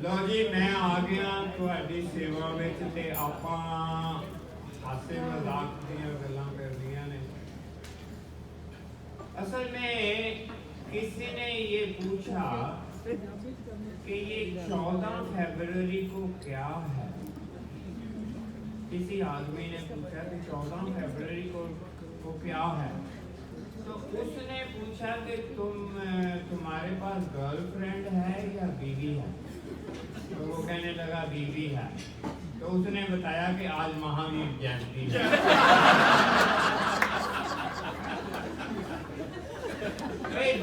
लो जी मैं आ गया ਤੁਹਾਡੀ सेवा ਵਿੱਚ ਤੇ ਆਪਾਂ ਹਾਸੇ ਮਜ਼ਾਕ ਦੀਆਂ ਗੱਲਾਂ ਕਰਨੀਆਂ ਨੇ। असल में किसी ने ये पूछा कि ये 14 फरवरी को क्या है। किसी आदमी ने पूछा कि 14 फरवरी को क्या है। तो उसने पूछा कि तुम्हारे पास गर्लफ्रेंड है या बीवी है। तो वो कहने लगा बीवी है। तो उसने बताया कि आज महावीर जयंती है।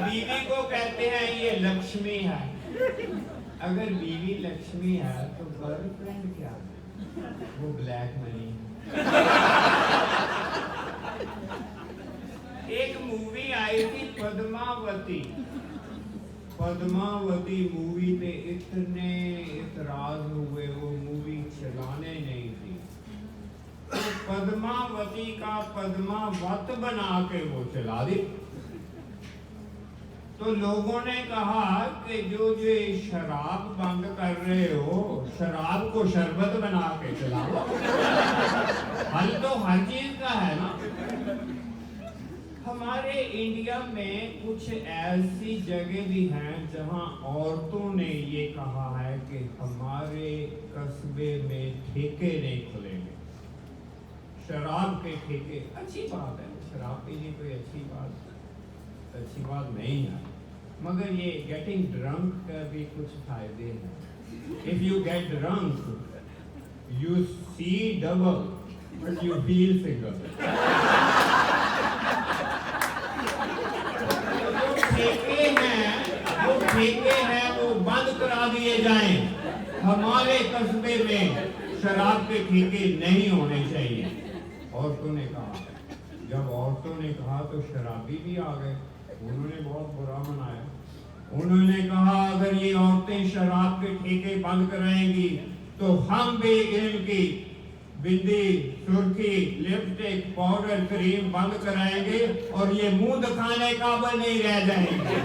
बीवी को कहते हैं ये लक्ष्मी है। अगर बीवी लक्ष्मी है तो गर्लफ्रेंड क्या है? वो ब्लैक मनी है। एक मूवी आई थी पद्मावती। पद्मावती मूवी पे इतने इतराज हुए, वो मूवी चलाने नहीं दी। तो पद्मावती का पद्मावत बना के वो चला दी। तो लोगों ने कहा कि जो ये शराब बंद कर रहे हो, शराब को शरबत बना के चलाओ। हल तो हर चीज का है ना। हमारे इंडिया में कुछ ऐसी जगह भी हैं जहां औरतों ने ये कहा है कि हमारे कस्बे में ठेके नहीं खुलेंगे, शराब के ठेके। अच्छी बात है, शराब पीनी कोई अच्छी बात नहीं है, मगर ये गेटिंग ड्रंक का भी कुछ फायदे हैं। If you get drunk you see double but you feel single. ठेके हैं वो बंद करा दिए जाएं। हमारे कस्बे में शराब के ठेके नहीं होने चाहिए। औरतों ने कहा, जब औरतों ने कहा तो शराबी भी आ गए, उन्होंने बहुत बुरा मनाया। उन्होंने कहा अगर ये औरतें शराब के ठेके बंद कराएंगी तो हम भी इनकी बिंदी, सुर्खी, लिपस्टिक, पाउडर, क्रीम बंद कराएंगे और ये मुंह दिखाने काबिल नहीं रह जाएंगे।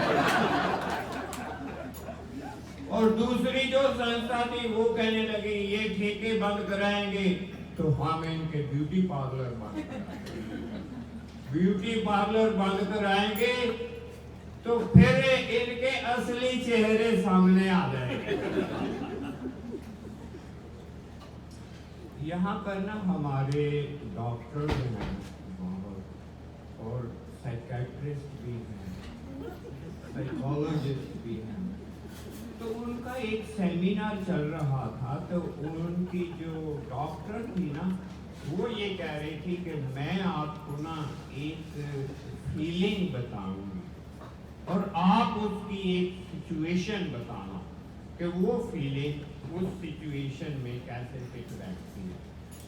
और दूसरी जो संस्था थी वो कहने लगी ये ठेके बंद कराएंगे तो हम इनके ब्यूटी पार्लर बंद कराएंगे। ब्यूटी पार्लर बंद कराएंगे तो फिर इनके असली चेहरे सामने आ जाएंगे। यहाँ पर ना हमारे डॉक्टर हैं और साइकियाट्रिस्ट भी हैं, साइकोलॉजिस्ट भी हैं। तो उनका एक सेमिनार चल रहा था। तो उनकी जो डॉक्टर थी ना वो ये कह रही थी कि मैं आपको ना एक फीलिंग बताऊंगी और आप उसकी एक सिचुएशन बताना कि वो फीलिंग उस सिचुएशन में कैसे फिट बैठती है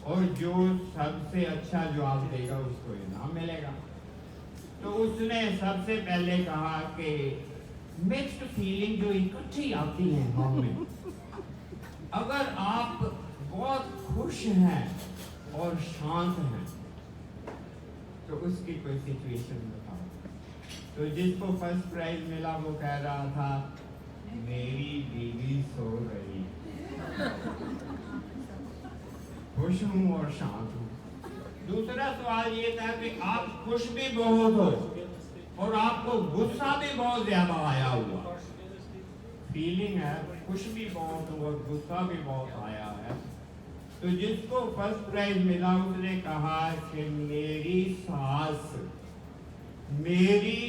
और जो सबसे अच्छा जवाब देगा उसको इनाम मिलेगा। तो उसने सबसे पहले कहा कि मिक्स्ड फीलिंग जो इकट्ठी आती है हम में, अगर आप बहुत खुश हैं और शांत हैं तो उसकी कोई सिचुएशन बताओ। तो जिसको फर्स्ट प्राइज मिला वो कह रहा था मेरी बीवी सो रही, खुश हूं और शांत हूं। दूसरा सवाल ये था कि आप खुश भी बहुत हो और आपको गुस्सा भी बहुत ज्यादा आया हुआ। फीलिंग है खुश भी बहुत हो और गुस्सा भी बहुत आया है। तो जिसको फर्स्ट प्राइज मिला उसने कहा कि मेरी सास मेरी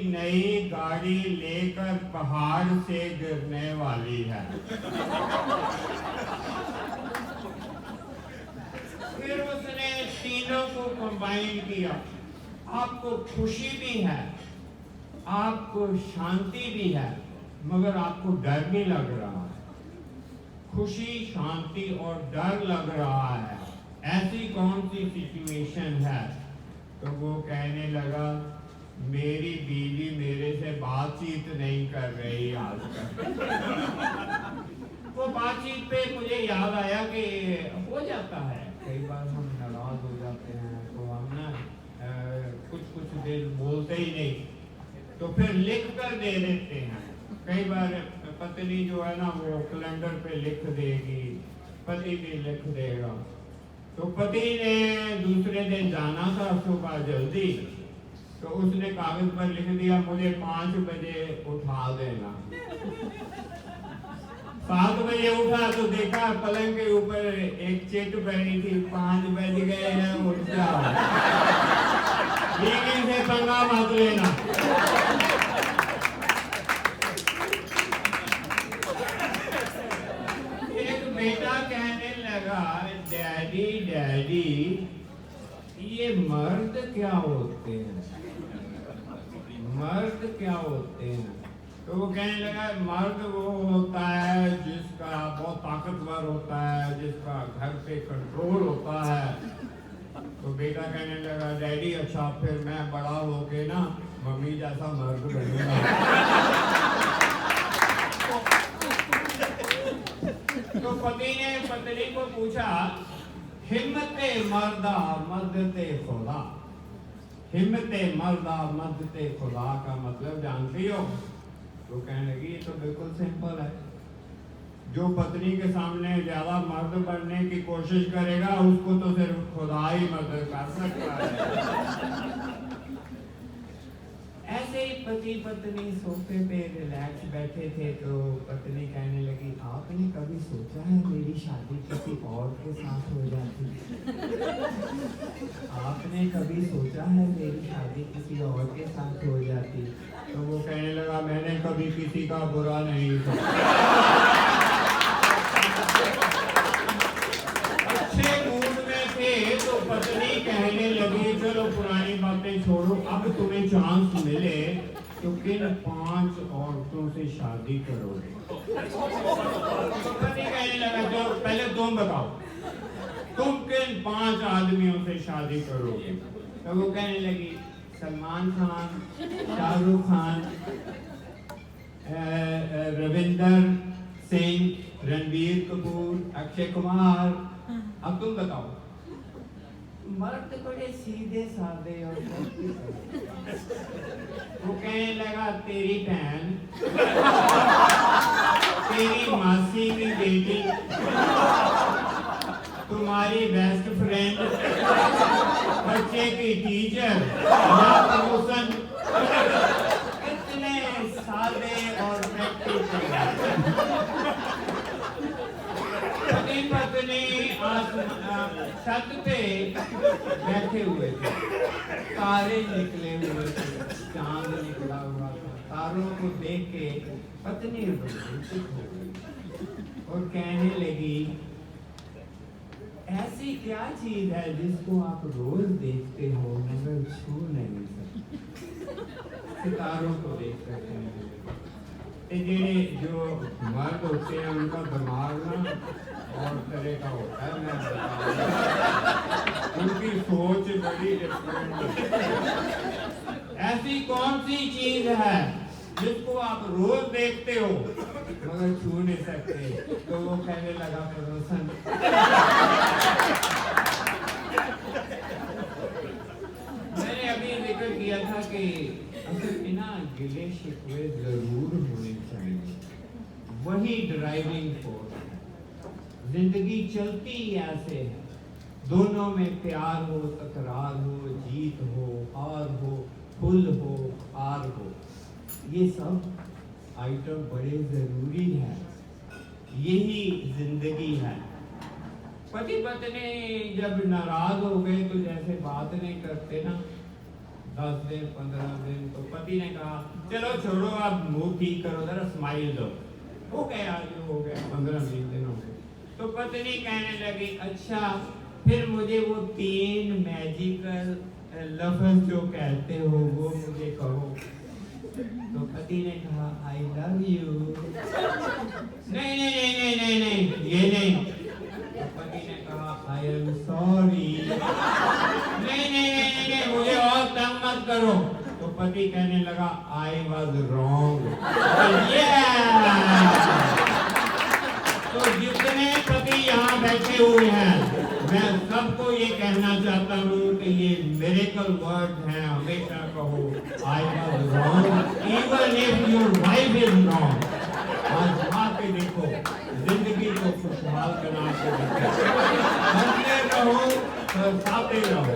नई गाड़ी लेकर पहाड़ से गिरने वाली है। फिर उसने तीनों को कंबाइन किया। आपको खुशी भी है, आपको शांति भी है, मगर आपको डर भी लग रहा है। खुशी, शांति और डर लग रहा है, ऐसी कौन सी सिचुएशन है? तो वो कहने लगा मेरी बीवी मेरे से बातचीत नहीं कर रही आजकल। वो बातचीत पे मुझे याद आया कि हो जाता है कई बार हम नाराज हो जाते हैं तो हम ना कुछ देर बोलते ही नहीं, तो फिर लिख कर दे देते हैं। कई बार पत्नी जो है ना वो कैलेंडर पे लिख देगी, पति भी लिख देगा। तो पति ने दूसरे दिन जाना था सुबह जल्दी, तो उसने कागज पर लिख दिया मुझे 5 बजे उठा देना। 7 बजे उठा तो देखा पलंग के ऊपर एक चिट बनी थी, 5 बज गए हैं, उठ जाओ। लेकिन से पंगा मत लेना। एक बेटा कहने लगा डैडी डैडी ये मर्द क्या होते हैं, मर्द क्या होते हैं? तो वो कहने लगा मर्द वो होता है जिसका बहुत ताकतवर होता है, जिसका घर पे कंट्रोल होता है। तो बेटा कहने लगा डैडी अच्छा फिर मैं बड़ा होके ना मम्मी जैसा मर्द बनूंगा। तो पति ने पत्नी को पूछा हिम्मते मर्दा मदते खुदा, हिम्मते मर्दा मदते खुदा का मतलब जानती हो? तो कहने लगी ये तो बिल्कुल सिंपल है, जो पत्नी के सामने ज्यादा मर्द बनने की कोशिश करेगा उसको तो सिर्फ खुदा ही मदद कर सकता है। ऐसे ही पति पत्नी सोफे पे रिलैक्स बैठे थे तो पत्नी कहने लगी आपने कभी सोचा है मेरी शादी किसी और के साथ हो जाती? आपने कभी सोचा है मेरी शादी किसी और के साथ हो जाती? तो वो कहने लगा मैंने कभी किसी का बुरा नहीं सोचा। अच्छे मूड में थे तो पत्नी कहने लगी चलो पुरानी बातें छोड़ो, अब तुम्हें चांस मिले तो किन 5 औरतों से शादी करोगे? तो पति कहने लगा जो पहले तुम बताओ तुम किन 5 आदमियों से शादी करोगे? तो वो कहने लगी सलमान खान, शाहरुख खान, रविंदर सिंह, रणबीर कपूर, अक्षय कुमार। अब तुम बताओ। मर्द बड़े सीधे साधे और वो कहने लगा तेरी बहन, तेरी मासी की बेटी, तुम्हारी बेस्ट फ्रेंड, बच्चे की टीचर, प्रमोशन। कितने सादे और प्रैक्टिकल। पति पत्नी छत पे बैठे हुए थे, तारे निकले हुए थे, चांद निकला हुआ था। तारों को देख के पत्नी रोमांचित हो गई और कहने लगी ऐसी क्या चीज है जिसको आप रोज देखते हो मगर छू नहीं सकते? सितारों को देख कर कहने लगी जेड़े जो मर्द होते हैं उनका दिमाग ना और तरह का होता है, मैं उनकी सोच बड़ी डिफरेंट है। ऐसी कौन सी चीज है जिसको आप रोज देखते हो मगर छू नहीं सकते? तो वो कहने लगा प्रमोशन। मैंने अभी जिक्र किया था कि असल में ना गिले शिकवे जरूर होने चाहिए, वही ड्राइविंग फोर्स है। जिंदगी चलती ही ऐसे है, दोनों में प्यार हो, तकरार हो, जीत हो, हार हो, फुल हो, हार हो, ये सब आइटम बड़े जरूरी है। यही जिंदगी है। पति पत्नी जब नाराज हो गए तो जैसे बात नहीं करते ना 10 दिन 15 दिन, तो पति ने कहा चलो छोड़ो अब मुंह ठीक करो, जरा स्माइल दो। हो गया जो हो गया, 15-20 दिन हो गए। तो पत्नी कहने लगी अच्छा फिर मुझे वो 3 मैजिकल लफ्ज जो कहते हो वो मुझे कहो। तो पति ने कहा आई लव यू। नहीं नहीं नहीं नहीं नहीं नहीं ये नहीं। तो पति ने कहा आई एम सॉरी। नहीं नहीं नहीं नहीं मुझे और तंग मत करो। तो पति कहने लगा आई वॉज रॉन्ग। तो जितने पति यहाँ बैठे हुए हैं मैं सबको ये कहना चाहता हूँ कि ये मिरेकल वर्ड है, हमेशा कहो I was wrong even if your wife is wrong. आज फुटबॉल के नाम से हंसते रहो, खाते रहो।